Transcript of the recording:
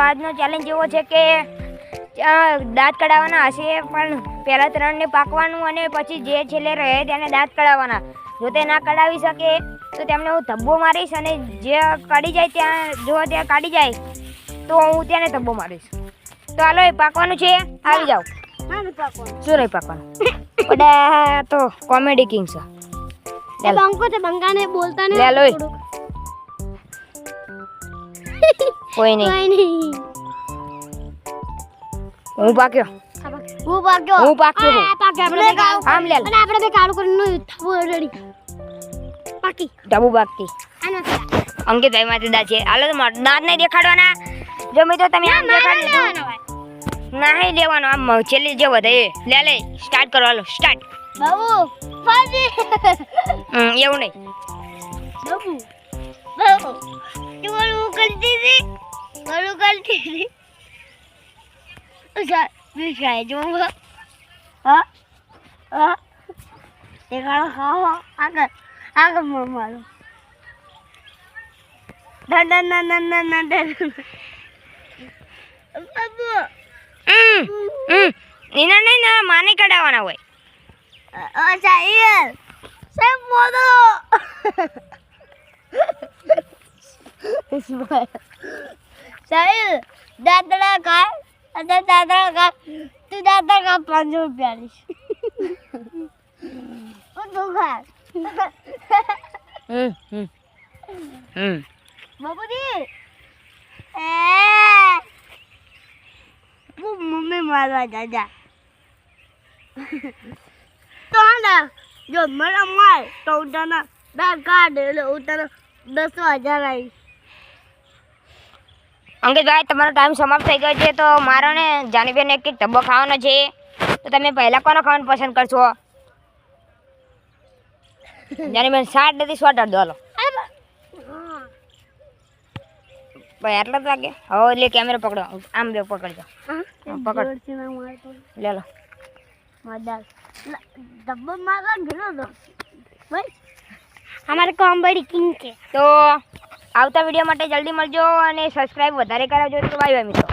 આજનો ચેલેન્જ એવો છે કે દાંત કઢાવવાના હશે પણ પહેલા 3 ને પાકવાનું અને પછી જે છેલ્લે રહે તેને દાંત કઢાવવાના. જો તે ના કઢાવી શકે તો તેમને હું ધબ્બો મારીશ અને જે કાઢી જાય ત્યાં જો ત્યાં કાઢી જાય તો હું તેને ધબ્બો મારીશ. તો હાલો એ પાકવાનું છે, આવી જાઓ. શું નહીં પાકવાનું? બધા તો કોમેડી કિંગ છે. બંકો છે, બંકાને બોલતા ને લે લો કોઈ નહીં. હું પાક્યો. આમ લે અને આપણે બે કાળું કરીને રેડી પાકી ડાબુ બાકી. અંકિતભાઈ માંથી દા છે. હાલો તો દાંત નહીં દેખાડવાના. જો મિત્રો તમે આમ દેખાડી નહીં લેવાનો. આમ છેલ્લી જે વધે એ લે સ્ટાર્ટ કરો. હાલો સ્ટાર્ટ. બાબુ ફાજી એવું નહીં બાબુ તું બોલું કરતી હતી ઉસા વિચાર જો હા એ ગાળો ખાઓ આગળ મારો ના બાબુ એના નહીં ના માને કઢાવવાના હોય. અચ્છા એ સેમ બોલો સાહેબ દાદરા કા તું દાદરા કા 5 રૂપિયા લીશ ઓ તો ખા બાબુજી એ મમ્મી મારવા દાદા તો ના જો મને માર તો ઉતાના દાંત કાઢ એટલે ઉતાના 10,000 આવી. અંકિતભાઈ તમારો ટાઈમ સમાપ્ત થઈ ગયો છે તો મારો ને જાનીબેન એક ધબ્બો ખાવાનો છે. તો તમે પહેલા કોનો ખાવાનું પસંદ કરશો? જાનીબેન 60 નથી 100 દો. હાલો ભાઈ આટલા જ લાગે. હવે એટલે કેમેરો પકડો. આમ બે પકડજો. પકડ લે લો. डब्बा मारा गिरो दो भाई हमारे कॉमेडी किंग के તો આવતા વિડીયો માટે જલ્દી મળજો અને સબસ્ક્રાઇબ વધારે કરાવજો. તો બાય બાય મિત્રો.